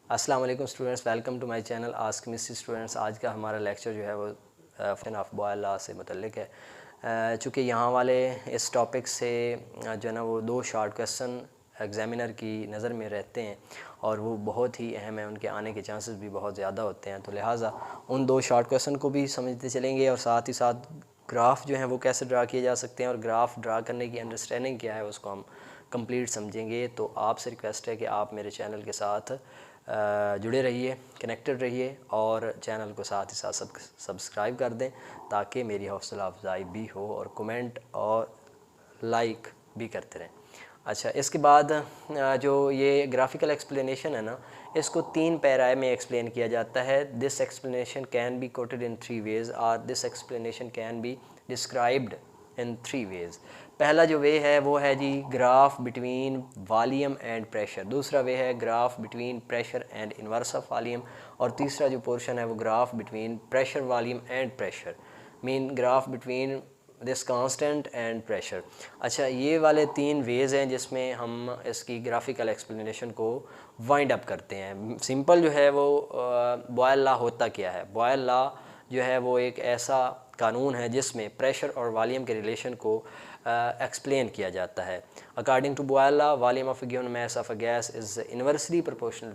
अस्सलाम वालेकुम students, welcome to my channel ask Missy students. आज का हमारा लेक्चर जो है वो फन ऑफ बॉयल लॉ से मुतल्लिक है। चूँकि यहाँ वाले इस टॉपिक से जो है ना वो दो शॉर्ट क्वेश्चन एग्ज़ामिनर की नज़र में रहते हैं और वो बहुत ही अहम है, उनके आने के चांसेस भी बहुत ज़्यादा होते हैं। तो लिहाजा उन दो शॉर्ट क्वेश्चन को भी समझते चलेंगे और साथ ही साथ ग्राफ जो है वो कैसे ड्रा किए जा सकते हैं और ग्राफ ड्रा करने की अंडरस्टैंडिंग क्या है उसको हम कंप्लीट समझेंगे। तो आपसे रिक्वेस्ट है कि आप मेरे चैनल के साथ जुड़े रहिए, कनेक्टेड रहिए और चैनल को साथ ही साथ सब्सक्राइब कर दें ताकि मेरी हौसला अफजाई भी हो और कमेंट और लाइक भी करते रहें। अच्छा, इसके बाद जो ये ग्राफिकल एक्सप्लेनेशन है ना, इसको 3 पैराए में एक्सप्लेन किया जाता है। This explanation can be quoted in 3 ways और this explanation can be described in 3 ways. पहला जो वे है वो है जी graph between volume and pressure, दूसरा वे है graph between pressure and inverse of volume और तीसरा जो पोर्शन है वो graph between pressure volume and pressure, mean graph between this constant and pressure. अच्छा, ये वाले 3 वेज़ हैं जिसमें हम इसकी ग्राफिकल एक्सप्लेनेशन को वाइंड अप करते हैं। सिंपल जो है वो बॉयल लॉ होता क्या है? बॉयल लॉ जो है वो एक ऐसा कानून है जिसमें प्रेशर और वॉल्यूम के रिलेशन को एक्सप्लेन किया जाता है। According to Boyle law, volume of a given mass of a gas is inversely proportional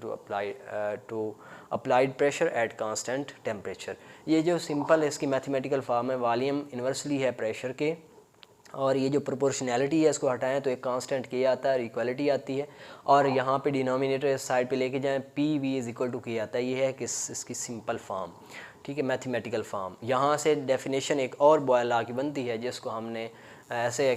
to applied pressure at constant temperature. ये जो सिंपल है इसकी मैथमेटिकल फॉर्म है, वॉल्यूम इनवर्सली है प्रेशर के और ये जो प्रोपोर्शनैलिटी है इसको हटाएं तो एक कांस्टेंट के आता है और इक्वलिटी आती है और यहाँ पे डिनोमिनेटर इस साइड पे लेके जाएं, P V is equal to K आता है। ये है कि इसकी सिंपल फॉर्म, ठीक है, मैथमेटिकल फॉर्म। यहाँ से डेफिनेशन एक और बॉयल लॉ की बनती है जिसको हमने ऐसे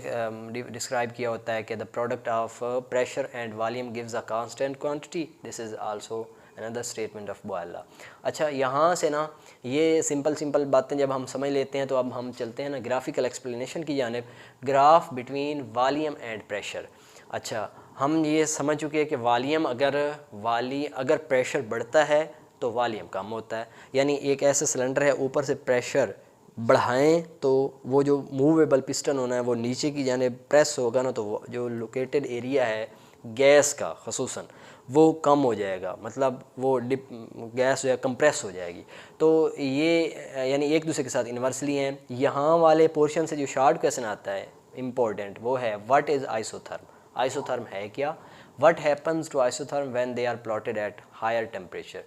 डिस्क्राइब किया होता है कि the product of pressure and volume gives a constant quantity, this is also another statement of Boyle law. अच्छा, यहाँ से ना ये सिंपल बातें जब हम समझ लेते हैं तो अब हम चलते हैं ना ग्राफिकल एक्सप्लेनेशन की जानिब, graph between volume and pressure. अच्छा, हम ये समझ चुके हैं कि वॉल्यूम अगर प्रेशर बढ़ता है तो वॉल्यूम कम होता है। यानी एक ऐसे सिलेंडर है, ऊपर से प्रेशर बढ़ाएं तो वो जो मूवेबल पिस्टन होना है वो नीचे की जाने प्रेस होगा ना, तो वो जो लोकेटेड एरिया है गैस का खसूसन वो कम हो जाएगा, मतलब वो गैस जो है कंप्रेस हो जाएगी। तो ये यानी एक दूसरे के साथ इन्वर्सली हैं। यहाँ वाले पोर्शन से जो शॉर्ट क्वेश्चन आता है इम्पोर्टेंट, वो है व्हाट इज़ आइसोथर्म। आइसोथर्म है क्या? What happens to isotherm when they are plotted at higher temperature.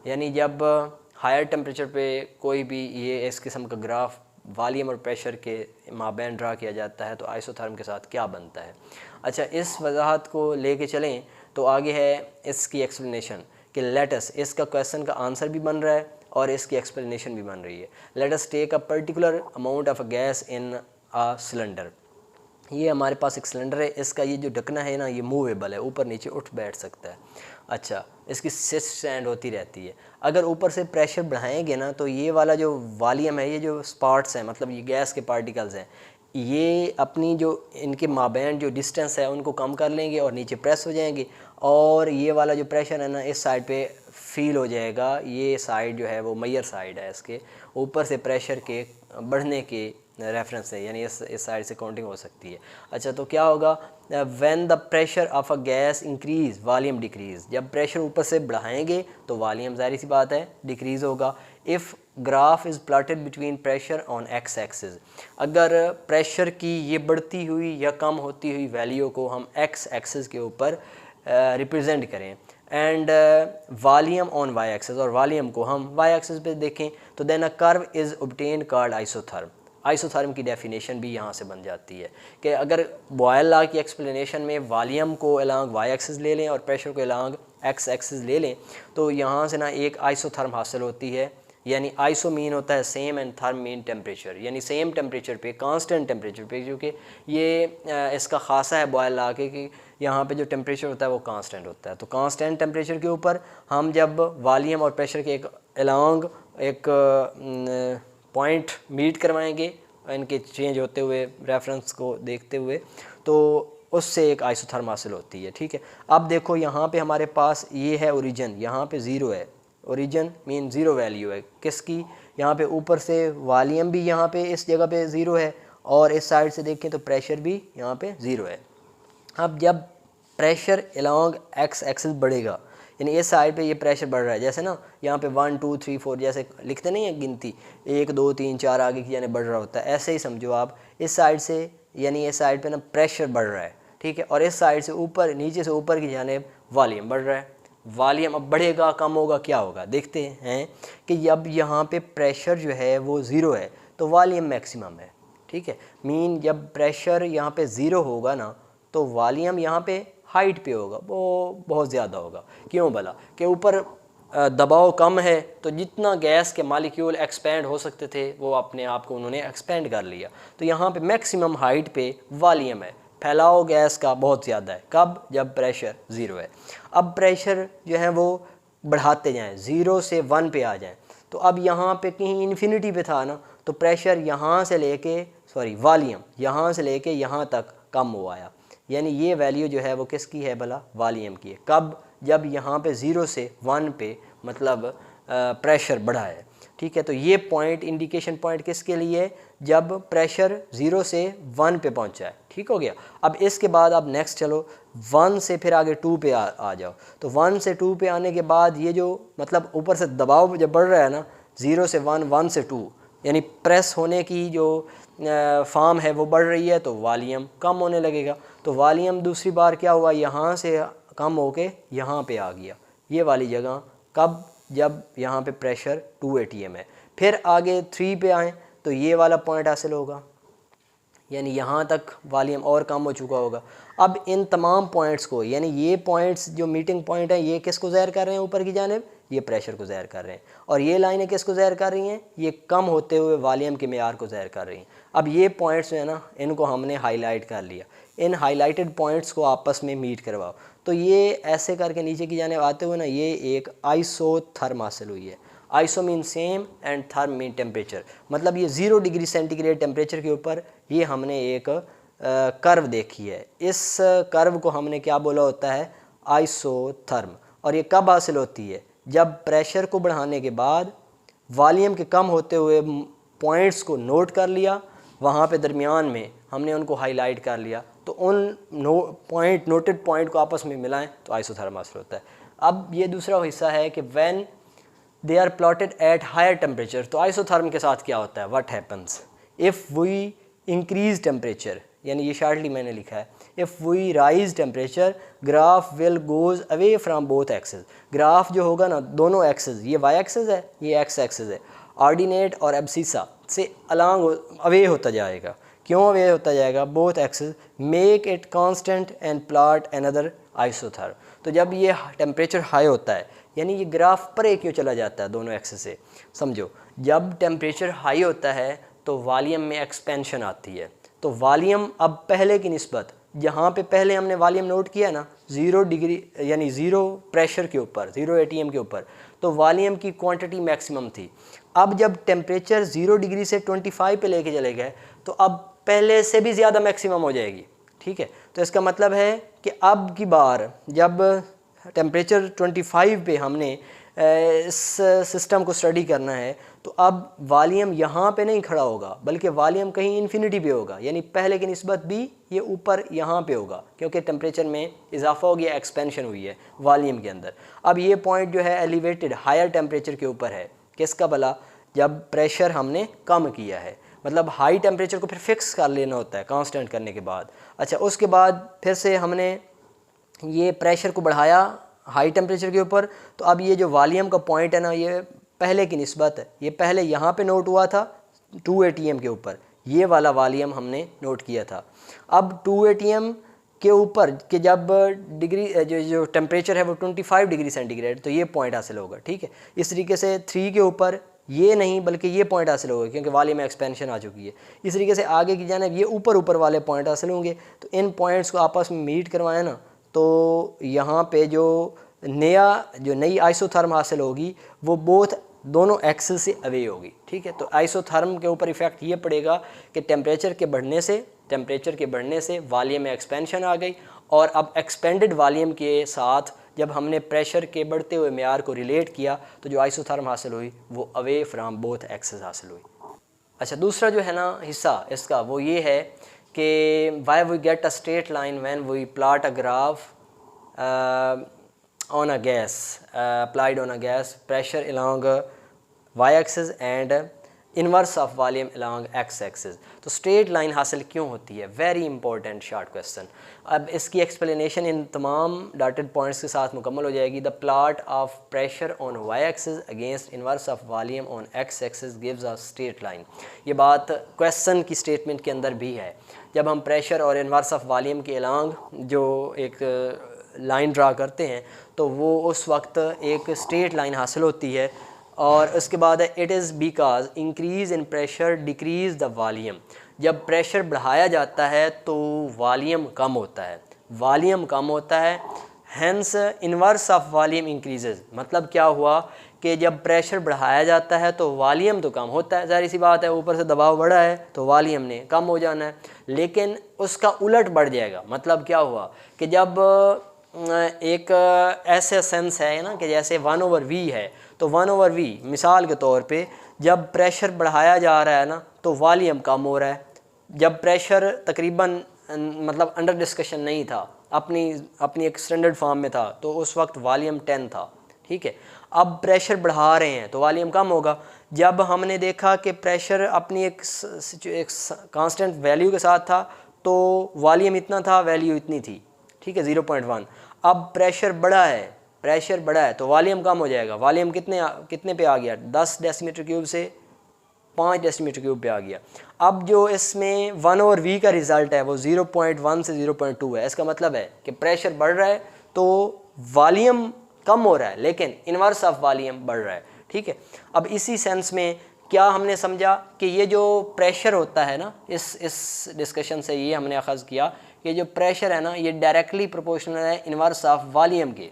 यानी जब हायर टेम्परेचर पे कोई भी ये इस किस्म का ग्राफ वॉल्यूम और प्रेशर के माबैन ड्रा किया जाता है तो आइसोथर्म के साथ क्या बनता है। अच्छा, इस वजाहत को लेके चलें तो आगे है इसकी एक्सप्लेनेशन कि लेटस, इसका क्वेश्चन का आंसर भी बन रहा है और इसकी एक्सप्लेनेशन भी बन रही है। Let's take a particular amount of a gas in a cylinder. ये हमारे पास एक सिलेंडर है, इसका ये जो ढकना है ना ये मूवेबल है, ऊपर नीचे उठ बैठ सकता है। अच्छा, इसकी सिस्ट स्टैंड होती रहती है। अगर ऊपर से प्रेशर बढ़ाएंगे ना तो ये वाला जो वॉल्यूम है, ये जो स्पॉट्स हैं मतलब ये गैस के पार्टिकल्स हैं, ये अपनी जो इनके माबैन जो डिस्टेंस है उनको कम कर लेंगे और नीचे प्रेस हो जाएंगे और ये वाला जो प्रेशर है ना इस साइड पे फील हो जाएगा। ये साइड जो है वो मैयर साइड है, इसके ऊपर से प्रेशर के बढ़ने के रेफरेंस से, यानी इस साइड से काउंटिंग हो सकती है। अच्छा, तो क्या होगा? When the pressure of a gas increase volume decrease. जब प्रेशर ऊपर से बढ़ाएंगे तो वॉल्यूम ज़ाहिर सी बात है डिक्रीज़ होगा। If graph is plotted between pressure on X axis, अगर प्रेशर की ये बढ़ती हुई या कम होती हुई वैल्यू को हम एक्स एक्सिस के ऊपर रिप्रेजेंट करें and volume on Y axis और वॉल्यूम को हम वाई एक्सिस पे देखें तो then a curve is obtain called isotherm. Isotherm की डेफिनेशन भी यहाँ से बन जाती है कि अगर बॉयल लॉ की एक्सप्लेनेशन में वॉल्यूम को अलॉन्ग वाई एक्सिस ले लें और प्रेशर को अलॉन्ग एक्स एक्सिस ले लें तो यहाँ से ना एक आइसोथर्म हासिल होती है। यानी आइसो मीन होता है same and therm mean temperature, यानी सेम टेम्परेचर पे, कांस्टेंट टेम्परेचर पे, क्योंकि ये इसका खासा है बॉयल लॉ के कि यहाँ पे जो टेम्परेचर होता है वो कांस्टेंट होता है। तो कांस्टेंट टेम्परेचर के ऊपर हम जब वॉल्यूम और प्रेशर के एक अलॉन्ग एक पॉइंट मीट करवाएंगे इनके चेंज होते हुए रेफरेंस को देखते हुए तो उससे एक आइसोथर्म हासिल होती है। ठीक है, अब देखो यहाँ पे हमारे पास ये है ओरिजिन, यहाँ पे ज़ीरो है, ओरिजिन मीन ज़ीरो वैल्यू है किसकी? यहाँ पे ऊपर से वॉल्यूम भी यहाँ पे इस जगह पे ज़ीरो है और इस साइड से देखें तो प्रेशर भी यहाँ पे ज़ीरो है। अब जब प्रेशर अलॉन्ग एक्स एक्सिस बढ़ेगा यानी इस साइड पे ये प्रेशर बढ़ रहा है, जैसे ना यहाँ पे 1 2 3 4 जैसे लिखते नहीं है गिनती, 1 2 3 4 आगे की जाने बढ़ रहा होता है, ऐसे ही समझो आप इस साइड से, यानी इस साइड पे ना प्रेशर बढ़ रहा है, ठीक है, और इस साइड से ऊपर नीचे से ऊपर की जाने वॉल्यूम बढ़ रहा है। वॉल्यूम अब बढ़ेगा कम होगा क्या होगा, देखते हैं कि अब यहाँ पे प्रेशर जो है वो ज़ीरो है तो वॉल्यूम मैक्सिमम है, ठीक है। मीन जब प्रेशर यहाँ पे ज़ीरो होगा ना तो वॉल्यूम यहाँ पे हाइट पे होगा, वो बहुत ज़्यादा होगा। क्यों भला, कि ऊपर दबाव कम है तो जितना गैस के मालिक्यूल एक्सपेंड हो सकते थे वो अपने आप को उन्होंने एक्सपेंड कर लिया, तो यहाँ पे मैक्सिमम हाइट पे वॉल्यूम है, फैलाव गैस का बहुत ज़्यादा है। कब, जब प्रेशर ज़ीरो है। अब प्रेशर जो है वो बढ़ाते जाएं, ज़ीरो से 1 पे आ जाएं, तो अब यहाँ पे कहीं इन्फिनिटी पे था ना, तो प्रेशर यहाँ से लेके वॉल्यूम यहाँ से लेके यहाँ तक कम हुआ आया, यानी ये वैल्यू जो है वो किसकी है भला, वॉल्यूम की है। कब, जब यहाँ पे 0 से 1 पे मतलब प्रेशर बढ़ा है, ठीक है। तो ये पॉइंट इंडिकेशन पॉइंट किसके लिए, जब प्रेशर 0 से 1 पे पहुंचा है, ठीक हो गया। अब इसके बाद अब नेक्स्ट चलो 1 से फिर आगे 2 पे आ जाओ, तो 1 से 2 पे आने के बाद ये जो मतलब ऊपर से दबाव जब बढ़ रहा है ना, 0 से 1 1 से 2 यानी प्रेस होने की जो फॉर्म है वो बढ़ रही है, तो वॉल्यूम कम होने लगेगा। तो वॉल्यूम दूसरी बार क्या हुआ, यहाँ से कम होके यहाँ पे आ गया, ये वाली जगह। कब, जब यहाँ पे प्रेशर 2 atm है। फिर आगे 3 पे आएँ तो ये वाला पॉइंट हासिल होगा, यानी यहाँ तक वॉल्यूम और कम हो चुका होगा। अब इन तमाम पॉइंट्स को, यानी ये पॉइंट्स जो मीटिंग पॉइंट है ये किसको ज़ाहिर कर रहे हैं, ऊपर की जानिब ये प्रेशर को ज़ाहिर कर रहे हैं, और ये लाइनें किसको ज़ाहिर कर रही हैं, ये कम होते हुए वॉल्यूम के मेयार को ज़ाहिर कर रही हैं। अब ये पॉइंट्स जो है ना, इनको हमने हाईलाइट कर लिया, इन हाईलाइटेड पॉइंट्स को आपस में मीट करवाओ, तो ये ऐसे करके नीचे की जानिब आते हुए ना ये एक आइसोथर्म हासिल हुई है। Iso mean same and therm mean temperature, मतलब ये 0 डिग्री सेंटीग्रेड टेम्परेचर के ऊपर ये हमने एक कर्व देखी है। इस कर्व को हमने क्या बोला होता है, आइसोथर्म। और ये कब हासिल होती है, जब प्रेशर को बढ़ाने के बाद वॉल्यूम के कम होते हुए पॉइंट्स को नोट कर लिया, वहाँ पे दरमियान में हमने उनको हाईलाइट कर लिया, तो उन नोटेड पॉइंट को आपस में मिलाएं तो आइसोथर्म हासिल होता है। अब ये दूसरा हिस्सा है कि when they are plotted at higher temperature, तो आइसोथर्म के साथ क्या होता है, what happens if we increase temperature, यानी ये शार्टली मैंने लिखा है, if we rise temperature graph will goes away from both axes. Graph जो होगा ना, दोनों एक्सेस, ये वाई एक्सेस है, ये एक्स एक्सेस है, ऑर्डिनेट और एब्सिसा से अलॉन्ग अवे होता जाएगा। क्यों अवे होता जाएगा, both axes make it constant and plot another isotherm. तो जब ये टेम्परेचर हाई होता है, यानी ये ग्राफ परे क्यों चला जाता है दोनों एक्सेस से, समझो। जब टेम्परेचर हाई होता है तो वॉल्यूम में एक्सपेंशन आती है, तो वॉल्यूम अब पहले की निस्बत, जहाँ पे पहले हमने वॉल्यूम नोट किया ना 0 डिग्री यानी 0 प्रेशर के ऊपर, 0 atm के ऊपर, तो वॉल्यूम की क्वांटिटी मैक्सिमम थी। अब जब टेम्परेचर 0 डिग्री से 25 पे लेके चले गए तो अब पहले से भी ज़्यादा मैक्सिमम हो जाएगी, ठीक है। तो इसका मतलब है कि अब की बार जब टेम्परेचर 25 पे हमने इस सिस्टम को स्टडी करना है, तो अब वॉल्यूम यहाँ पे नहीं खड़ा होगा, बल्कि वॉल्यूम कहीं इन्फिनिटी पे होगा, यानी पहले की निस्बत भी ये ऊपर यहाँ पे होगा, क्योंकि टेम्परेचर में इजाफा हो गया, एक्सपेंशन हुई है वॉल्यूम के अंदर। अब ये पॉइंट जो है एलिवेटेड हायर टेम्परेचर के ऊपर है, किसका भला, जब प्रेशर हमने कम किया है, मतलब हाई टेम्परेचर को फिर फिक्स कर लेना होता है कांस्टेंट करने के बाद। अच्छा, उसके बाद फिर से हमने ये प्रेशर को बढ़ाया हाई टेम्परेचर के ऊपर, तो अब ये जो वॉल्यूम का पॉइंट है ना, ये पहले की निस्बत है, ये पहले यहाँ पे नोट हुआ था 2 atm के ऊपर, ये वाला वॉल्यूम हमने नोट किया था। अब 2 atm के ऊपर के जब डिग्री जो टेम्परेचर है वो 25 डिग्री सेंटीग्रेड, तो ये पॉइंट हासिल होगा, ठीक है। इस तरीके से 3 के ऊपर ये नहीं बल्कि ये पॉइंट हासिल होगा, क्योंकि वॉल्यूम में एक्सपेंशन आ चुकी है। इस तरीके से आगे की जानिब ये ऊपर वाले पॉइंट हासिल होंगे, तो इन पॉइंट्स को आपस में मीट करवाएं ना, तो यहाँ पे जो नई आइसोथर्म हासिल होगी वो दोनों एक्सेस से अवे होगी, ठीक है। तो आइसोथर्म के ऊपर इफेक्ट ये पड़ेगा कि टेम्परेचर के बढ़ने से वॉल्यूम में एक्सपेंशन आ गई, और अब एक्सपेंडेड वॉल्यूम के साथ जब हमने प्रेशर के बढ़ते हुए मेयार को रिलेट किया, तो जो आइसोथर्म हासिल हुई वो अवे फ्राम बोथ एक्सेस हासिल हुई। अच्छा, दूसरा जो है ना हिस्सा इसका वो ये है कि why we get a straight line when we plot a graph on a gas, applied on a gas, pressure along y axis and inverse of volume along x axis. तो स्ट्रेट लाइन हासिल क्यों होती है? Very important short question. अब इसकी explanation in तमाम dotted points के साथ मुकम्मल हो जाएगी। The plot of pressure on Y axis against inverse of volume on X axis gives a straight line. ये बात क्वेश्चन की स्टेटमेंट के अंदर भी है। जब हम प्रेशर और इनवर्स ऑफ वॉल्यूम के अलॉन्ग जो एक लाइन ड्रा करते हैं तो वो उस वक्त एक स्ट्रेट लाइन हासिल होती है। और उसके बाद है it is because increase in pressure decrease the volume. जब प्रेशर बढ़ाया जाता है तो वॉल्यूम कम होता है, वॉल्यूम कम होता है, hence inverse of volume increases. मतलब क्या हुआ कि जब प्रेशर बढ़ाया जाता है तो वॉल्यूम तो कम होता है, ज़ाहिर सी बात है, ऊपर से दबाव बढ़ा है तो वॉल्यूम ने कम हो जाना है, लेकिन उसका उलट बढ़ जाएगा। मतलब क्या हुआ कि जब एक ऐसे सेंस है ना कि जैसे 1/v है, तो 1/v मिसाल के तौर पे जब प्रेशर बढ़ाया जा रहा है ना तो वॉल्यूम कम हो रहा है। जब प्रेशर तकरीबन मतलब अंडर डिस्कशन नहीं था, अपनी एक स्टैंडर्ड फॉर्म में था, तो उस वक्त वॉल्यूम 10 था, ठीक है। अब प्रेशर बढ़ा रहे हैं तो वॉल्यूम कम होगा। जब हमने देखा कि प्रेशर अपनी एक कांस्टेंट वैल्यू के साथ था तो वॉल्यूम इतना था, वैल्यू इतनी थी, ठीक है, 0.1। अब प्रेशर बढ़ा है तो वॉल्यूम कम हो जाएगा। वॉल्यूम कितने पे आ गया? 10 डेसीमीटर क्यूब से 5 डेसीमीटर क्यूब पे आ गया। अब जो इसमें 1/v का रिज़ल्ट है वो 0.1 से 0.2 है। इसका मतलब है कि प्रेशर बढ़ रहा है तो वॉल्यूम कम हो रहा है, लेकिन इन्वर्स ऑफ वॉल्यूम बढ़ रहा है, ठीक है। अब इसी सेंस में क्या हमने समझा कि ये जो प्रेशर होता है ना, इस डिस्कशन से ये हमने अखज़ किया कि जो प्रेशर है ना ये डायरेक्टली प्रोपोर्शनल है इन्वर्स ऑफ वॉल्यूम के।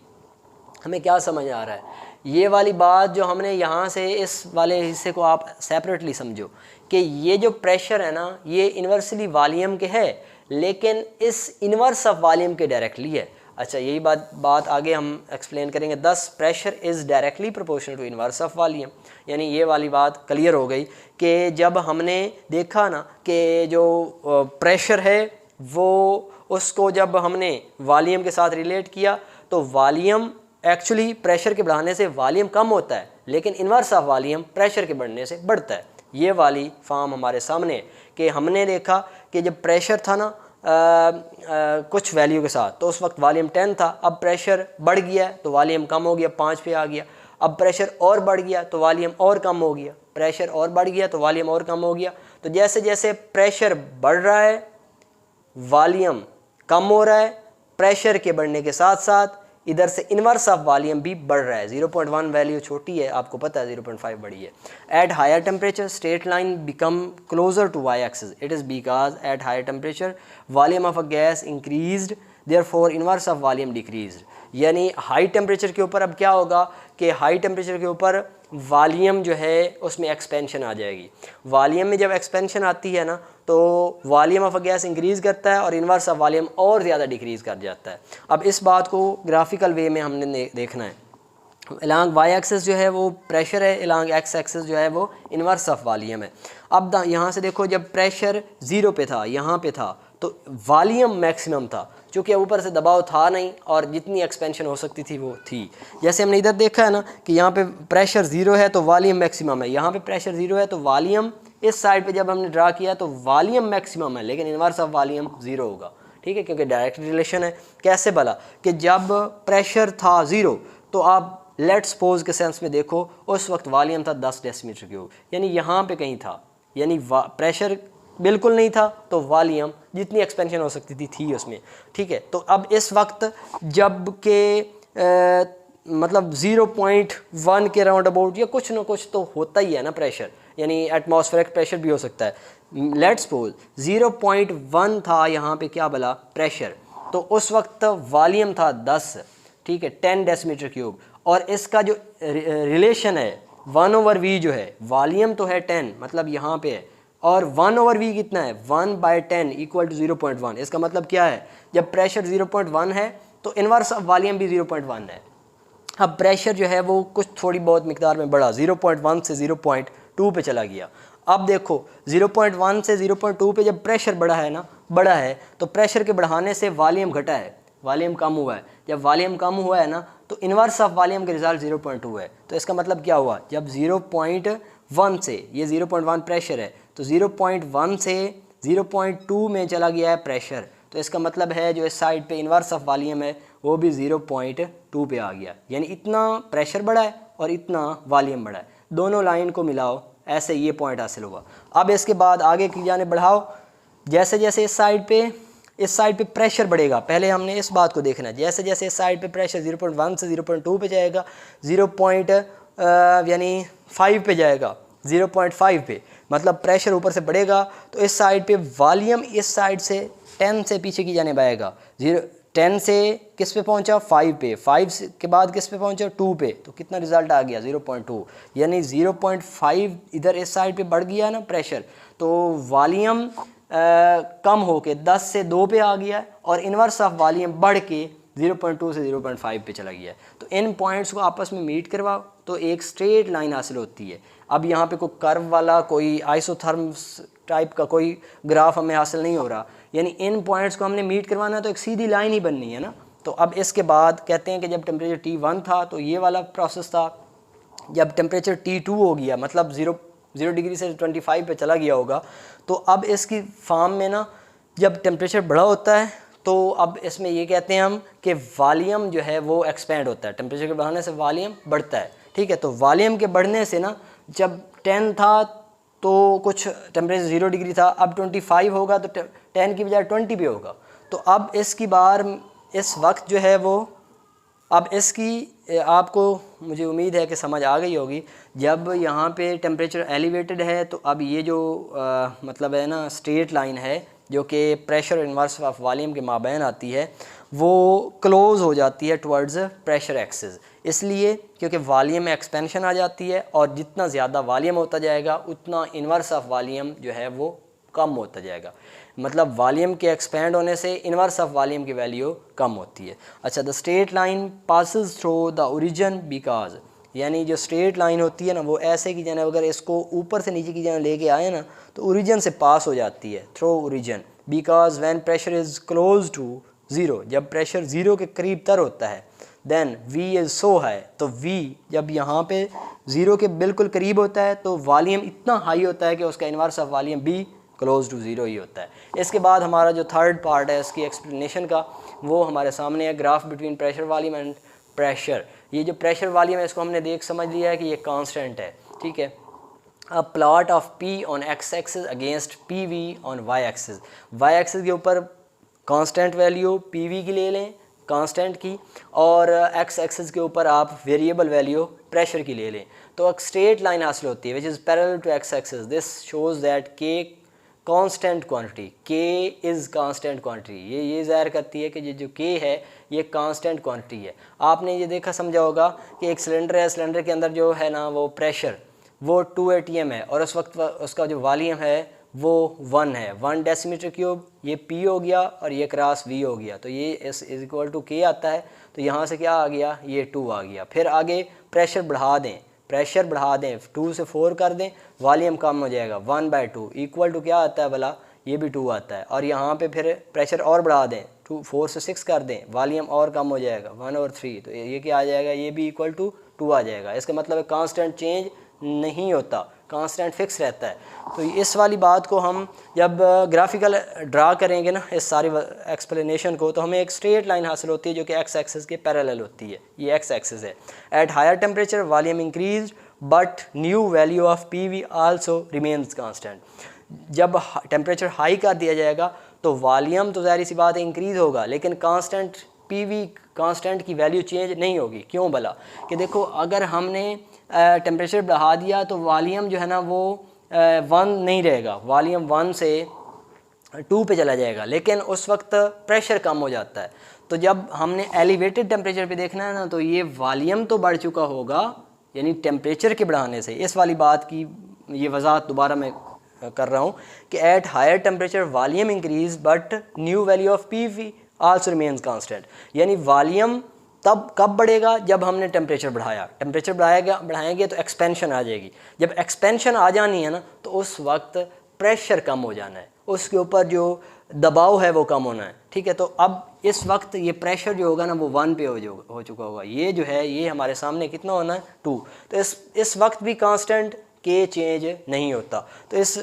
हमें क्या समझ आ रहा है? ये वाली बात जो हमने यहाँ से इस वाले हिस्से को आप सेपरेटली समझो कि ये जो प्रेशर है ना ये इन्वर्सली वॉल्यूम के है, लेकिन इस इन्वर्स ऑफ वॉल्यूम के डायरेक्टली है। अच्छा, यही बात आगे हम एक्सप्लेन करेंगे। Thus pressure is directly proportional to inverse of volume. यानी ये वाली बात क्लियर हो गई कि जब हमने देखा ना कि जो प्रेशर है वो उसको जब हमने वॉल्यूम के साथ रिलेट किया तो वॉल्यूम एक्चुअली प्रेशर के बढ़ाने से वॉल्यूम कम होता है, लेकिन इन्वर्स ऑफ वॉल्यूम प्रेशर के बढ़ने से बढ़ता है। ये वाली फॉर्म हमारे सामने कि हमने देखा कि जब प्रेशर था ना कुछ वैल्यू के साथ तो उस वक्त वॉल्यूम 10 था। अब प्रेशर बढ़ गया तो वॉल्यूम कम हो गया, 5 पे आ गया। अब प्रेशर और बढ़ गया तो वॉल्यूम और कम हो गया, प्रेशर और बढ़ गया तो वॉल्यूम और कम हो गया। तो जैसे जैसे प्रेशर बढ़ रहा है वॉल्यूम कम हो रहा है, प्रेशर के बढ़ने के साथ साथ इधर से इन्वर्स ऑफ वॉल्यूम भी बढ़ रहा है। 0.1 वैल्यू छोटी है, आपको पता है 0.5 बड़ी है। At higher temperature straight line become closer to y axis. It is because at higher temperature volume of a gas increased, therefore inverse of volume decreased. यानी हाई टेम्परेचर के ऊपर अब क्या होगा कि हाई टेम्परेचर के ऊपर वॉल्यूम जो है उसमें एक्सपेंशन आ जाएगी। वॉल्यूम में जब एक्सपेंशन आती है ना तो volume of a gas increase करता है और इन्वर्स ऑफ वॉल्यूम और ज़्यादा डिक्रीज़ कर जाता है। अब इस बात को ग्राफिकल वे में हमने देखना है। अलॉन्ग वाई एक्सिस जो है वो प्रेशर है, अलॉन्ग एक्स एक्सिस जो है वो इन्वर्स ऑफ वॉल्यूम है। अब यहाँ से देखो, जब प्रेशर 0 पे था, यहाँ पे था, तो वॉल्यूम मैक्सिमम था, चूँकि ऊपर से दबाव था नहीं और जितनी एक्सपेंशन हो सकती थी वो थी। जैसे हमने इधर देखा है ना कि यहाँ पे प्रेशर 0 है तो वॉल्यूम मैक्सिमम है, यहाँ पे प्रेशर 0 है तो वॉल्यूम इस साइड पे जब हमने ड्रा किया तो वॉल्यूम मैक्सिमम है, लेकिन इन्वर्स ऑफ वॉल्यूम 0 होगा, ठीक है, क्योंकि डायरेक्ट रिलेशन है। कैसे भला कि जब प्रेशर था 0 तो आप लेट्स सपोज के सेंस में देखो उस वक्त वॉल्यूम था 10 डेसीमीटर क्यूब, यानी यहाँ पे कहीं था, यानी प्रेशर बिल्कुल नहीं था तो वॉल्यूम जितनी एक्सपेंशन हो सकती थी उसमें, ठीक है। तो अब इस वक्त जब के मतलब 0.1 के राउंड अबाउट या कुछ ना कुछ तो होता ही है ना प्रेशर, यानी एटमॉस्फेरिक प्रेशर भी हो सकता है। लेट्स सपोज 0.1 था यहाँ पे क्या भला प्रेशर, तो उस वक्त वॉल्यूम था 10, ठीक है, 10 डेसीमीटर क्यूब, और इसका जो रिलेशन है 1/v जो है, वॉल्यूम तो है 10 मतलब यहाँ पे है, और 1/v कितना है 1/10 इक्वल टू 0.1। इसका मतलब क्या है, जब प्रेशर 0.1 है तो इन्वर्स ऑफ वॉल्यूम भी 0.1 है। अब प्रेशर जो है वो कुछ थोड़ी बहुत मिकदार में बढ़ा, 0.1 से 0.2 पे चला गया। अब देखो 0.1 से 0.2 पे जब प्रेशर बढ़ा है तो प्रेशर के बढ़ाने से वॉल्यूम घटा है, वॉल्यूम कम हुआ है। जब वॉल्यूम कम हुआ है ना तो इन्वर्स ऑफ वॉल्यूम का रिजल्ट 0.2 है। तो इसका मतलब क्या हुआ, जब 0.1 से, ये 0.1 प्रेशर है, तो 0.1 से 0.2 में चला गया है प्रेशर, तो इसका मतलब है जो इस साइड पे इन्वर्स ऑफ वॉल्यूम है वो भी 0.2 पे आ गया। यानी इतना प्रेशर बढ़ा है और इतना वॉल्यूम बढ़ा है, दोनों लाइन को मिलाओ, ऐसे ये पॉइंट हासिल हुआ। अब इसके बाद आगे की जाने बढ़ाओ, जैसे जैसे इस साइड पे प्रेशर बढ़ेगा, पहले हमने इस बात को देखना है, जैसे जैसे इस साइड पे प्रेशर 0.1 से 0.2 पे जाएगा, 0.5 पे जाएगा, 0.5 पे मतलब प्रेशर ऊपर से बढ़ेगा, तो इस साइड पे वॉल्यूम इस साइड से 10 से पीछे की जाने आएगा। 10 से किस पे पहुंचा, 5 पे, 5 के बाद किस पे पहुंचा, 2 पे, तो कितना रिजल्ट आ गया 0.2। यानी 0.5 इधर इस साइड पे बढ़ गया ना प्रेशर, तो वॉल्यूम कम होके 10 से 2 पे आ गया है और इन्वर्स ऑफ वॉल्यूम बढ़ के 0.2 से 0.5 पे चला गया है। तो इन पॉइंट्स को आपस में मीट करवाओ तो एक स्ट्रेट लाइन हासिल होती है। अब यहाँ पे कोई कर्व वाला, कोई आइसोथर्म्स टाइप का कोई ग्राफ हमें हासिल नहीं हो रहा, यानी इन पॉइंट्स को हमने मीट करवाना तो एक सीधी लाइन ही बननी है ना। तो अब इसके बाद कहते हैं कि जब टेम्परेचर T1 था तो ये वाला प्रोसेस था, जब टेम्परेचर T2 हो गया मतलब 0 डिग्री से 25 पे चला गया होगा, तो अब इसकी फॉर्म में ना जब टेम्परेचर बड़ा होता है तो अब इसमें ये कहते हैं हम कि वॉल्यूम जो है वो एक्सपेंड होता है, टेम्परेचर के बढ़ाने से वॉल्यूम बढ़ता है। ठीक है, तो वॉल्यूम के बढ़ने से ना जब 10 था तो कुछ टेम्परेचर 0 डिग्री था, अब 25 होगा तो 10 की बजाय 20 पे होगा। तो अब इसकी बार इस वक्त जो है वो, अब इसकी आपको मुझे उम्मीद है कि समझ आ गई होगी। जब यहाँ पे टेम्परेचर एलिवेटेड है तो अब ये जो मतलब है ना स्ट्रेट लाइन है जो कि प्रेशर इन्वर्स ऑफ वॉल्यूम के माबैन आती है, वो क्लोज हो जाती है टुवर्ड्स प्रेशर एक्सिस, इसलिए क्योंकि वॉल्यूम में एक्सपेंशन आ जाती है और जितना ज़्यादा वॉल्यूम होता जाएगा उतना इन्वर्स ऑफ वॉल्यूम जो है वो कम होता जाएगा। मतलब वॉल्यूम के एक्सपेंड होने से इन्वर्स ऑफ वॉल्यूम की वैल्यू कम होती है। अच्छा, the straight line passes through the origin because, यानी जो स्ट्रेट लाइन होती है ना वो ऐसे की जाने, अगर इसको ऊपर से नीचे की जाने लेके आए ना तो ओरिजिन से पास हो जाती है, through origin. Because when pressure is close to 0, जब प्रेशर 0 के करीब तर होता है, then V is so high, तो V जब यहाँ पे 0 के बिल्कुल करीब होता है तो वॉल्यूम इतना हाई होता है कि उसका इन्वर्स ऑफ वॉल्यूम भी क्लोज टू 0 ही होता है। इसके बाद हमारा जो थर्ड पार्ट है इसकी एक्सप्लेनेशन का, वो हमारे सामने है, graph between pressure volume and pressure. ये जो प्रेशर वॉल्यूम है इसको हमने देख समझ लिया है कि ये कांस्टेंट है। ठीक है, a plot of P on x axis against PV on y axis, y axis के ऊपर कांस्टेंट वैल्यू PV की ले लें, कांस्टेंट की, और x एक्सिस के ऊपर आप वेरिएबल वैल्यू प्रेशर की ले लें, तो एक स्ट्रेट लाइन हासिल होती है which is parallel to x axis. This shows that K constant quantity, K is constant quantity. ये ज़ाहिर करती है कि ये जो K है ये कांस्टेंट क्वांटिटी है। आपने ये देखा समझा होगा कि एक सिलेंडर है, सिलेंडर के अंदर जो है ना वो प्रेशर वो 2 atm है और उस वक्त उसका जो वॉल्यूम है वो 1 है, 1 डेसीमीटर क्यूब। ये P हो गया और ये क्रॉस V हो गया, तो ये इज़ इक्वल टू K आता है। तो यहाँ से क्या आ गया, ये 2 आ गया। फिर आगे प्रेशर बढ़ा दें, 2 से 4 कर दें, वॉल्यूम कम हो जाएगा, 1/2 इक्वल टू क्या आता है भला, ये भी 2 आता है। और यहाँ पे फिर प्रेशर और बढ़ा दें, 4 से 6 कर दें, वॉल्यूम और कम हो जाएगा, 1/3, तो ये क्या आ जाएगा, ये भी इक्वल टू 2 आ जाएगा। इसका मतलब है कांस्टेंट चेंज नहीं होता, कांस्टेंट फिक्स रहता है। तो इस वाली बात को हम जब ग्राफिकल ड्रा करेंगे ना इस सारी एक्सप्लेनेशन को, तो हमें एक स्ट्रेट लाइन हासिल होती है जो कि एक्स एक्सिस के पैरेलल होती है। ये एक्स एक्सिस है। At higher temperature volume increase but new value of PV also remains constant. जब टेम्परेचर हाई कर दिया जाएगा तो वॉल्यूम तो ज़ाहिर सी बात है इंक्रीज़ होगा, लेकिन कांस्टेंट PV कांस्टेंट की वैल्यू चेंज नहीं होगी। क्यों भला, कि देखो अगर हमने टेम्परेचर बढ़ा दिया तो वॉल्यूम जो है ना वो 1 नहीं रहेगा, वॉल्यूम 1 से 2 पे चला जाएगा, लेकिन उस वक्त प्रेशर कम हो जाता है। तो जब हमने एलिवेटेड टेम्परेचर पे देखना है ना तो ये वॉल्यूम तो बढ़ चुका होगा, यानी टेम्परेचर के बढ़ाने से। इस वाली बात की ये वजाहत दोबारा मैं कर रहा हूँ कि at higher temperature volume increase but new value of PV also remains constant. यानी वॉल्यूम तब कब बढ़ेगा, जब हमने टेम्परेचर बढ़ाया। टेम्परेचर बढ़ाएंगे तो एक्सपेंशन आ जाएगी। जब एक्सपेंशन आ जानी है ना तो उस वक्त प्रेशर कम हो जाना है, उसके ऊपर जो दबाव है वो कम होना है। ठीक है, तो अब इस वक्त ये प्रेशर जो होगा ना वो 1 पे हो चुका होगा, ये जो है ये हमारे सामने कितना होना है 2। तो इस वक्त भी कांस्टेंट के चेंज नहीं होता। तो इस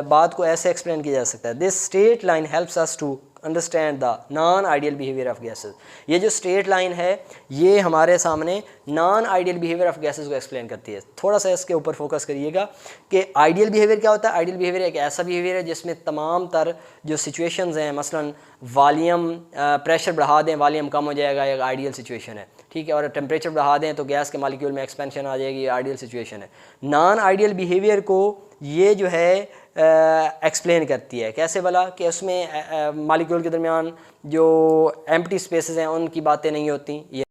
बात को ऐसे एक्सप्लेन किया जा सकता है, this straight line helps us to understand the non ideal behaviour of gases. ये जो स्ट्रेट लाइन है ये हमारे सामने non ideal behaviour of gases को एक्सप्लेन करती है। थोड़ा सा इसके ऊपर फोकस करिएगा कि आइडियल बिहेवियर क्या होता है। आइडियल बिहेवियर एक ऐसा बिहेवियर है जिसमें तमाम तर जो सिचुएशंस हैं, मसलन वॉल्यूम प्रेशर बढ़ा दें वॉल्यूम कम हो जाएगा, एक आइडियल सिचुएशन है, ठीक है, और टेम्परेचर बढ़ा दें तो गैस के मालिक्यूल में एक्सपेंशन आ जाएगी, आइडियल सिचुएशन है। नॉन आइडियल बिहेवियर को ये जो है एक्सप्लेन करती है, कैसे भला, कि उसमें मालिक्यूल के दरमियान जो एम्प्टी स्पेसेस हैं उनकी बातें नहीं होती।